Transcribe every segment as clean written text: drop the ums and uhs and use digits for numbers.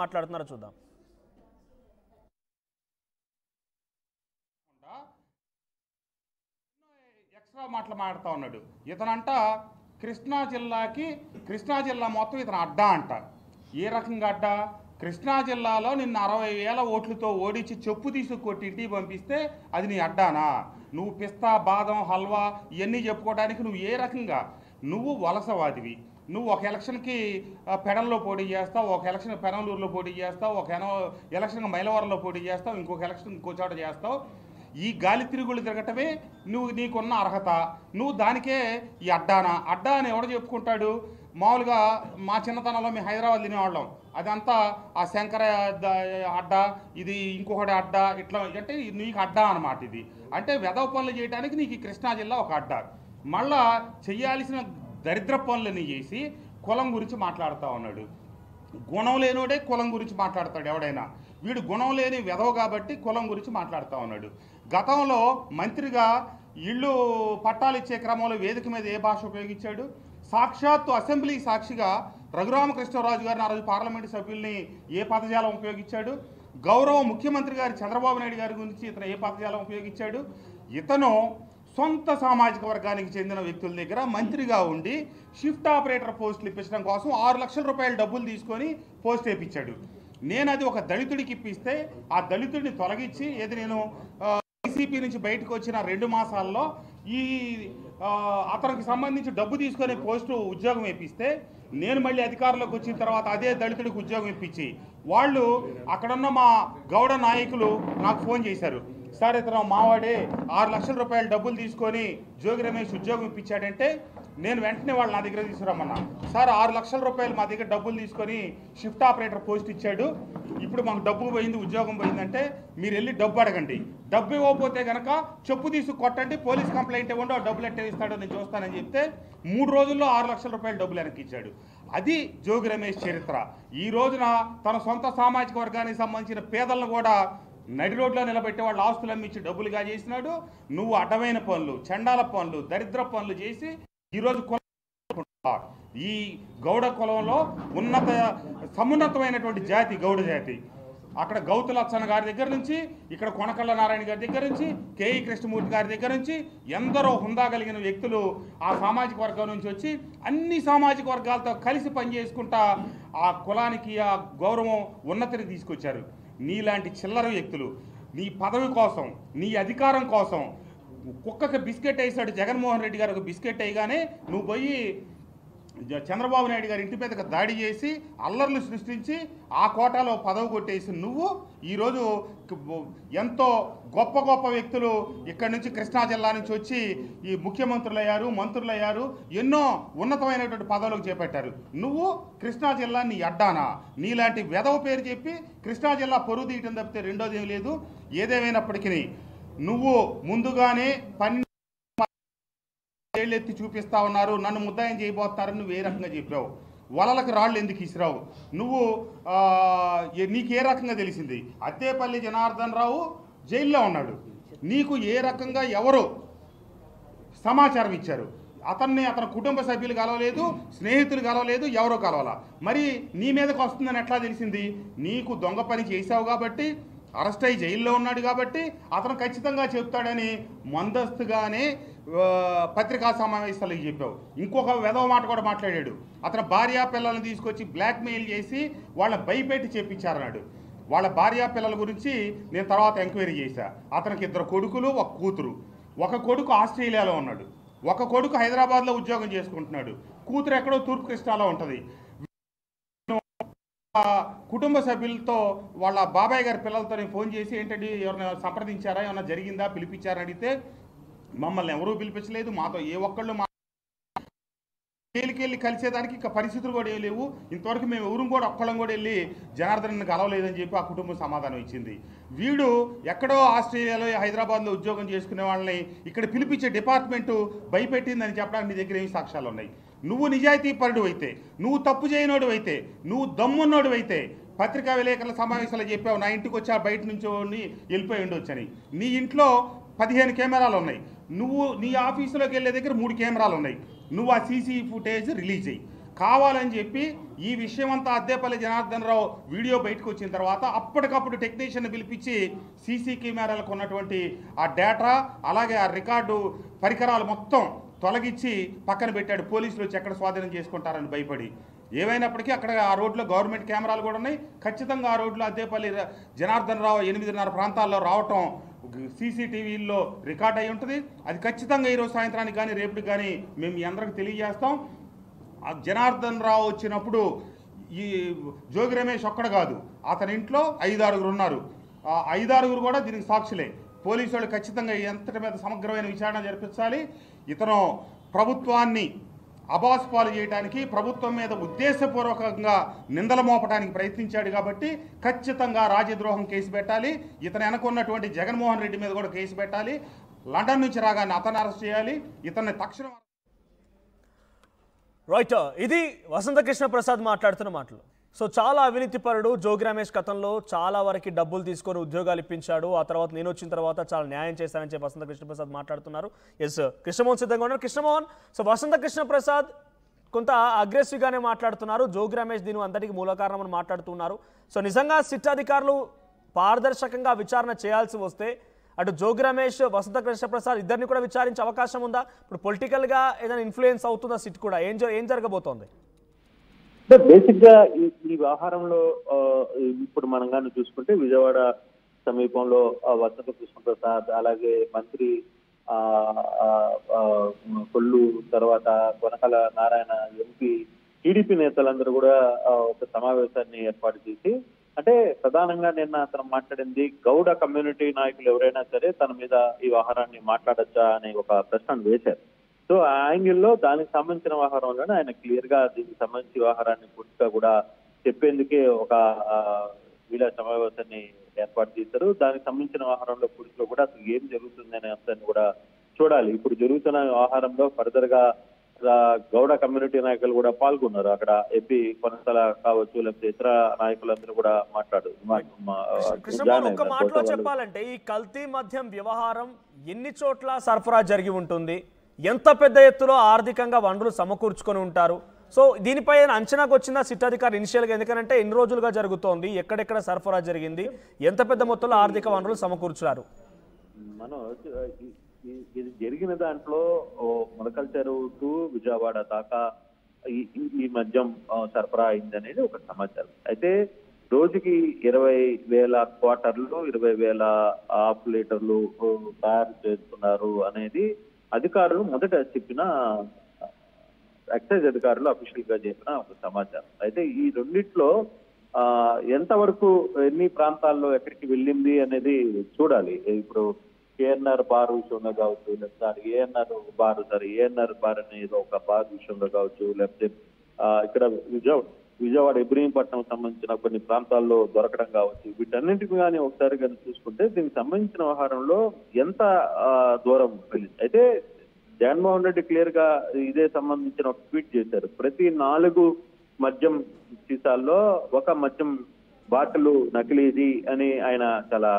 మాట్లాడుతున్నారో చూద్దాం. ఎక్స్ట్రా మాట్లాడుతూ ఉన్నాడు. ఇతనంట కృష్ణా జిల్లా మొత్తం ఇతను అడ్డా అంట. ఏ రకంగా అడ్డా? కృష్ణా జిల్లాలో నిన్ను 60,000 ఓట్లతో ఓడించి చెప్పు తీసుకొట్టి ఇంటికి పంపిస్తే అది నీ అడ్డానా? నువ్వు పిస్తా బాదం హల్వా ఇవన్నీ చెప్పుకోవడానికి నువ్వు ఏ రకంగా? నువ్వు వలసవాదివి. నువ్వు ఒక ఎలక్షన్కి పెడల్లో పోటీ చేస్తావు, ఒక ఎలక్షన్ పెనలూరులో పోటీ చేస్తావు, ఒక ఎలక్షన్ మైలవరంలో పోటీ చేస్తావు, ఇంకొక ఎలక్షన్ ఇంకో చోట చేస్తావు. ఈ గాలి తిరుగుళ్ళు తిరగటమే నీకున్న అర్హత. నువ్వు దానికే ఈ అడ్డానా? అడ్డా అని ఎవడు చెప్పుకుంటాడు? మామూలుగా మా చిన్నతనంలో మేము హైదరాబాద్ తినేవాళ్ళం. అదంతా ఆ శంకర అడ్డా, ఇది ఇంకొకటి అడ్డా, ఇట్లా అంటే నీకు అడ్డా అనమాట. ఇది అంటే వెధవ పనులు చేయడానికి నీకు ఈ కృష్ణా జిల్లా ఒక అడ్డా. మళ్ళా చెయ్యాల్సిన దరిద్ర పనులని చేసి కులం గురించి మాట్లాడుతూ ఉన్నాడు. గుణం లేనోడే కులం గురించి మాట్లాడతాడు ఎవడైనా. వీడు గుణం లేని వెధవ కాబట్టి కులం గురించి మాట్లాడుతూ ఉన్నాడు. గతంలో మంత్రిగా ఇళ్ళు పట్టాలు ఇచ్చే క్రమంలో వేదిక మీద ఏ భాష ఉపయోగించాడు? సాక్షాత్తు అసెంబ్లీ సాక్షిగా రఘురామకృష్ణరాజు గారిని ఆ రోజు పార్లమెంటు సభ్యుల్ని ఏ పదజాలం ఉపయోగించాడు? గౌరవ ముఖ్యమంత్రి గారి చంద్రబాబు నాయుడు గారి గురించి ఇతను ఏ పదజాలం ఉపయోగించాడు? ఇతను సొంత సామాజిక వర్గానికి చెందిన వ్యక్తుల దగ్గర మంత్రిగా ఉండి షిఫ్ట్ ఆపరేటర్ పోస్టులు ఇప్పించడం కోసం 6 లక్షల రూపాయలు డబ్బులు తీసుకొని పోస్ట్ వేయించాడు. నేను అది ఒక దళితుడికి ఇప్పిస్తే ఆ దళితుడిని తొలగించి నేను వైసీపీ నుంచి బయటకు వచ్చిన 2 మాసాల్లో ఈ అతనికి సంబంధించి డబ్బు తీసుకొని పోస్టు ఉద్యోగం ఇప్పిస్తే నేను మళ్ళీ అధికారంలోకి వచ్చిన తర్వాత అదే దళితుడికి ఉద్యోగం ఇప్పించి వాళ్ళు అక్కడున్న మా గౌడ నాయకులు నాకు ఫోన్ చేశారు. సార్ ఇతను మావాడే 6 లక్షల రూపాయలు డబ్బులు తీసుకొని జోగి రమేష్ ఉద్యోగం ఇప్పించాడంటే నేను వెంటనే వాళ్ళు నా దగ్గర తీసుకురమ్మన్నా. సార్ 6 లక్షల రూపాయలు మా దగ్గర డబ్బులు తీసుకొని షిఫ్ట్ ఆపరేటర్ పోస్ట్ ఇచ్చాడు, ఇప్పుడు మాకు డబ్బు పోయింది, ఉద్యోగం పోయిందంటే మీరు వెళ్ళి డబ్బు అడగండి, డబ్బు ఇవ్వకపోతే కనుక చెప్పు తీసుకు కొట్టండి, పోలీస్ కంప్లైంట్ ఇవ్వండి, ఆ డబ్బులు ఎట్టే ఇస్తాడో నేను చూస్తానని చెప్తే 3 రోజుల్లో 6 లక్షల రూపాయలు డబ్బులు వెనక్కి ఇచ్చాడు. అది జోగి రమేష్ చరిత్ర. ఈ రోజున తన సొంత సామాజిక వర్గానికి సంబంధించిన పేదలను కూడా నడి రోడ్లో నిలబెట్టే వాళ్ళు ఆస్తులు అమ్మించి డబ్బులుగా చేసినాడు. నువ్వు అడ్డమైన పనులు, చండాల పనులు, దరిద్ర పనులు చేసి ఈరోజు ఈ గౌడ కులంలో సమున్నతమైనటువంటి జాతి గౌడ జాతి. అక్కడ గౌతులచ్చన్న గారి దగ్గర నుంచి, ఇక్కడ కొనకళ్ళ నారాయణ గారి దగ్గర నుంచి, కేఈ కృష్ణమూర్తి గారి దగ్గర నుంచి ఎందరో హుందా కలిగిన వ్యక్తులు ఆ సామాజిక వర్గం నుంచి వచ్చి అన్ని సామాజిక వర్గాలతో కలిసి పనిచేసుకుంటా ఆ కులానికి ఆ గౌరవం ఉన్నతిని తీసుకొచ్చారు. నీలాంటి చిల్లర వ్యక్తులు నీ పదవి కోసం, నీ అధికారం కోసం కుక్కకి బిస్కెట్ వేసాడు జగన్మోహన్ రెడ్డి గారు. ఒక బిస్కెట్ వేయగానే నువ్వు పోయి చంద్రబాబు నాయుడు గారి ఇంటి మీదకి దాడి చేసి అల్లర్లు సృష్టించి ఆ కోటాలో పదవి కొట్టేసి నువ్వు ఈరోజు ఎంతో గొప్ప గొప్ప వ్యక్తులు ఇక్కడి నుంచి కృష్ణా జిల్లా నుంచి వచ్చి ఈ ముఖ్యమంత్రులయ్యారు, మంత్రులయ్యారు, ఎన్నో ఉన్నతమైనటువంటి పదవులకు చేపట్టారు. నువ్వు కృష్ణా జిల్లా నీ అడ్డానా? నీలాంటి వెధవ పేరు చెప్పి కృష్ణా జిల్లా పొరుగు తీయటం తప్పితే రెండోది ఏం లేదు. ఏదేమైనప్పటికీ నువ్వు ముందుగానే ఎత్తి చూపిస్తా ఉన్నారు, నన్ను ముద్దాయం చేయబోతున్నారని నువ్వు ఏ రకంగా చెప్పావు? వలలకు రాళ్ళు ఎందుకు ఇసిరావు? నువ్వు నీకే రకంగా తెలిసింది? అత్తేపల్లి జనార్దన్ రావు జైల్లో ఉన్నాడు, నీకు ఏ రకంగా ఎవరు సమాచారం ఇచ్చారు? అతన్ని అతని కుటుంబ సభ్యులు కలవలేదు, స్నేహితులు కలవలేదు, ఎవరో కలవాలా? మరి నీ మీదకి వస్తుందని ఎట్లా తెలిసింది? నీకు దొంగ పని చేశావు కాబట్టి, అరెస్ట్ అయ్యి జైల్లో ఉన్నాడు కాబట్టి అతను ఖచ్చితంగా చెప్తాడని ముందస్తుగానే పత్రికా సమావేశాలకు చెప్పావు. ఇంకొక వెధవ మాట కూడా మాట్లాడాడు. అతను భార్యా పిల్లలను తీసుకొచ్చి బ్లాక్మెయిల్ చేసి వాళ్ళని భయపెట్టి చేపించారన్నాడు. వాళ్ళ భార్యా పిల్లల గురించి నేను తర్వాత ఎంక్వైరీ చేశా. అతనికి 2 కొడుకులు, 1 కూతురు. ఒక కొడుకు ఆస్ట్రేలియాలో ఉన్నాడు, ఒక కొడుకు హైదరాబాద్లో ఉద్యోగం చేసుకుంటున్నాడు, కూతురు ఎక్కడో తూర్పు కృష్ణాలో ఉంటుంది. కుటుంబ సభ్యులతో వాళ్ళ బాబాయ్ గారి పిల్లలతో నేను ఫోన్ చేసి ఏంటంటే ఎవరైనా సంప్రదించారా, ఏమైనా జరిగిందా, పిలిపించారని అడిగితే మమ్మల్ని ఎవరూ పిలిపించలేదు, మాతో ఏ ఒక్కళ్ళు జైలుకి వెళ్ళి కలిసేదానికి ఇంకా పరిస్థితులు కూడా ఏం లేవు, ఇంతవరకు మేము ఎవరు కూడా ఒక్కళ్ళం కూడా వెళ్ళి జనార్దన్ కలవలేదని చెప్పి ఆ కుటుంబం సమాధానం ఇచ్చింది. వీడు ఎక్కడో ఆస్ట్రేలియాలో హైదరాబాద్లో ఉద్యోగం చేసుకునే వాళ్ళని ఇక్కడ పిలిపించే డిపార్ట్మెంటు భయపెట్టిందని చెప్పడానికి నీ దగ్గర ఏమి సాక్ష్యాలు ఉన్నాయి? నువ్వు నిజాయితీ పరుడు అయితే, నువ్వు తప్పు చేయనోడు అయితే, నువ్వు దమ్మున్నోడు అయితే పత్రికా విలేకరుల సమావేశాలు చెప్పావు నా ఇంటికి వచ్చా బయట నుంచి వెళ్ళిపోయి ఉండొచ్చని. నీ ఇంట్లో 15 కెమెరాలు ఉన్నాయి, నువ్వు నీ ఆఫీసులోకి వెళ్ళే దగ్గర 3 కెమెరాలు ఉన్నాయి. నువ్వు ఆ సీసీ ఫుటేజ్ రిలీజ్ అయ్యి కావాలని చెప్పి ఈ విషయం అంతా అద్దేపల్లి జనార్దన్ రావు వీడియో బయటకు వచ్చిన తర్వాత అప్పటికప్పుడు టెక్నీషియన్ పిలిపించి సీసీ కెమెరాలకు ఉన్నటువంటి ఆ డేటా అలాగే ఆ రికార్డు పరికరాలు మొత్తం తొలగించి పక్కన పెట్టాడు. పోలీసులు వచ్చి ఎక్కడ స్వాధీనం చేసుకుంటారని భయపడి. ఏమైనప్పటికీ అక్కడ ఆ రోడ్లో గవర్నమెంట్ కెమెరాలు కూడా ఉన్నాయి. ఖచ్చితంగా ఆ రోడ్లో అద్దేపల్లి జనార్దన్ రావు 8:30 ప్రాంతాల్లో రావటం సీసీటీవీల్లో రికార్డ్ అయి ఉంటుంది. అది ఖచ్చితంగా ఈరోజు సాయంత్రానికి కానీ రేపటికి కానీ మేము మీ అందరికి తెలియజేస్తాం. ఆ జనార్దన్ రావు వచ్చినప్పుడు ఈ జోగి రమేష్ ఒక్కడ కాదు, అతని ఇంట్లో 5-6 ఉన్నారు. ఆ 5-6 కూడా దీనికి సాక్షులే. పోలీసు వాళ్ళు ఖచ్చితంగా ఎంతటి మీద సమగ్రమైన విచారణ జరిపించాలి. ఇతను ప్రభుత్వాన్ని అబాస్పాలు చేయడానికి, ప్రభుత్వం మీద ఉద్దేశపూర్వకంగా నిందలు మోపడానికి ప్రయత్నించాడు కాబట్టి ఖచ్చితంగా రాజద్రోహం కేసు పెట్టాలి. ఇతను వెనకున్నటువంటి జగన్మోహన్ రెడ్డి మీద కూడా కేసు పెట్టాలి. లండన్ నుంచి రాగానే అతను అరెస్ట్ చేయాలి. ఇతన్ని తక్షణం. రైట్, ఇది వసంతకృష్ణ ప్రసాద్ మాట్లాడుతున్న మాటలు. సో చాలా అవినీతిపరుడు జోగి రమేష్ గతంలో చాలా వరకు డబ్బులు తీసుకొని ఉద్యోగాలు ఇప్పించాడు. ఆ తర్వాత నేను వచ్చిన తర్వాత చాలా న్యాయం చేశానని చెప్పి వసంతకృష్ణ ప్రసాద్ మాట్లాడుతున్నారు. ఎస్, కృష్ణమోహన్ సిద్ధంగా ఉన్నారు. కృష్ణమోహన్, సో వసంతకృష్ణ ప్రసాద్ కొంత అగ్రెసివ్గానే మాట్లాడుతున్నారు. జోగి రమేష్ దీని అంతటికి మూల కారణమని మాట్లాడుతున్నారు. సో నిజంగా సిట్ అధికారులు పారదర్శకంగా విచారణ చేయాల్సి వస్తే అటు జోగి రమేష్, వసంతకృష్ణ ప్రసాద్ ఇద్దరిని కూడా విచారించే అవకాశం ఉందా? ఇప్పుడు పొలిటికల్గా ఏదైనా ఇన్ఫ్లుయెన్స్ అవుతుందా సిట్ కూడా? ఏం జరగబోతోంది? అంటే బేసిక్ గా ఈ వ్యవహారంలో ఇప్పుడు మనం కానీ చూసుకుంటే విజయవాడ సమీపంలో వసంత కృష్ణ ప్రసాద్, అలాగే మంత్రి కొల్లు, తర్వాత కొనకల నారాయణ, ఎంపీ, టీడీపీ నేతలందరూ కూడా ఒక సమావేశాన్ని ఏర్పాటు చేసి, అంటే ప్రధానంగా నిన్న అతను మాట్లాడింది గౌడ కమ్యూనిటీ నాయకులు ఎవరైనా సరే తన మీద ఈ వ్యవహారాన్ని మాట్లాడచ్చా అనే ఒక ప్రశ్న వేశారు. సో ఆ యాంగిల్లో దానికి సంబంధించిన వ్యవహారంలోనే ఆయన క్లియర్ గా దీనికి సంబంధించిన వ్యవహారాన్ని పూర్తిగా కూడా చెప్పేందుకే ఒక మీడియా సమావేశాన్ని ఏర్పాటు చేశారు. దానికి సంబంధించిన వ్యవహారంలో పూర్తిలో కూడా అసలు ఏం జరుగుతుంది అనే అంశాన్ని కూడా చూడాలి. ఇప్పుడు జరుగుతున్న వ్యవహారంలో ఫర్దర్ గా గౌడ కమ్యూనిటీ నాయకులు కూడా పాల్గొన్నారు. అక్కడ ఎంపీ కొనసాల కావచ్చు, లేకపోతే ఇతర నాయకులందరూ కూడా మాటలో చెప్పాలంటే ఈ కల్తీ మద్యం వ్యవహారం ఎన్ని చోట్ల సరఫరా జరిగి ఉంటుంది, ఎంత పెద్ద ఎత్తులో ఆర్థికంగా వనరులు సమకూర్చుకొని ఉంటారు? సో దీనిపై అంచనాకు వచ్చిన సిట్ అధికారి ఇనిషియల్గా, ఎందుకంటే ఎన్ని రోజులుగా జరుగుతోంది, ఎక్కడెక్కడ సరఫరా జరిగింది, ఎంత పెద్ద మొత్తంలో ఆర్థిక వనరులు సమకూర్చారు? మనం ఇది జరిగిన దాంట్లో మొలకల్చెరు టు విజయవాడ దాకా ఈ మద్యం సరఫరా అయింది అనేది ఒక సమాచారం. అయితే రోజుకి 20,000 క్వార్టర్లు, 20,000 హాఫ్ లీటర్లు తయారు చేస్తున్నారు అనేది అధికారులు మొదట చెప్పిన, ఎక్సైజ్ అధికారులు అఫీషియల్ గా చెప్పిన ఒక సమాచారం. అయితే ఈ రెండిట్లో ఎంతవరకు ఎన్ని ప్రాంతాల్లో ఎక్కడికి వెళ్ళింది అనేది చూడాలి. ఇప్పుడు ఏఎన్ఆర్ బార్ విషయంలో కావచ్చు, లేకపోతే ఏఎన్ఆర్ బార్ అనేది ఒక బార్ విషయంలో కావచ్చు, లేకపోతే ఇక్కడ విజయవాడ ఇబ్రహీంపట్నం సంబంధించిన కొన్ని ప్రాంతాల్లో దొరకడం కావచ్చు, వీటన్నింటికి కానీ ఒకసారి కానీ చూసుకుంటే దీనికి సంబంధించిన వ్యవహారంలో ఎంత దూరం వెళ్ళింది. అయితే జగన్మోహన్ రెడ్డి క్లియర్ గా ఇదే సంబంధించిన ఒక ట్వీట్ చేశారు. ప్రతి 4 మద్యం సీసాల్లో ఒక మద్యం బాటిల్ నకిలీది అని ఆయన చాలా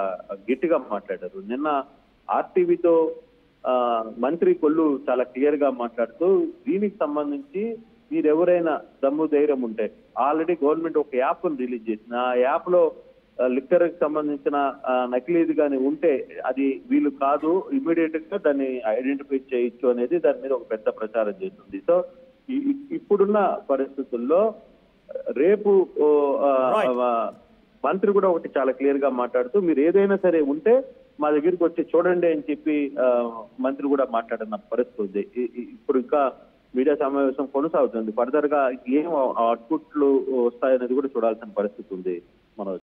గట్టిగా మాట్లాడారు. నిన్న ఆర్టీవీతో మంత్రి కొల్లు చాలా క్లియర్ గా మాట్లాడుతూ దీనికి సంబంధించి మీరెవరైనా దమ్ము ధైర్యం ఉంటే, ఆల్రెడీ గవర్నమెంట్ ఒక యాప్ రిలీజ్ చేసింది. ఆ యాప్ లో లిక్కర్ కి సంబంధించిన నకిలీది కానీ ఉంటే అది వీళ్ళు కాదు, ఇమీడియట్ గా దాన్ని ఐడెంటిఫై చేయొచ్చు అనేది దాని మీద ఒక పెద్ద ప్రచారం చేస్తుంది. సో ఇప్పుడున్న పరిస్థితుల్లో రేపు మంత్రి కూడా ఒకటి చాలా క్లియర్ గా మాట్లాడుతూ మీరు ఏదైనా సరే ఉంటే మా దగ్గరికి వచ్చి చూడండి అని చెప్పి మంత్రి కూడా మాట్లాడిన పరిస్థితి ఉంది. ఇప్పుడు ఇంకా మీడియా సమావేశం కొనసాగుతుంది. ఫర్దర్ గా ఏం అవుట్పుట్లు వస్తాయనేది కూడా చూడాల్సిన పరిస్థితి ఉంది. మనోజ్.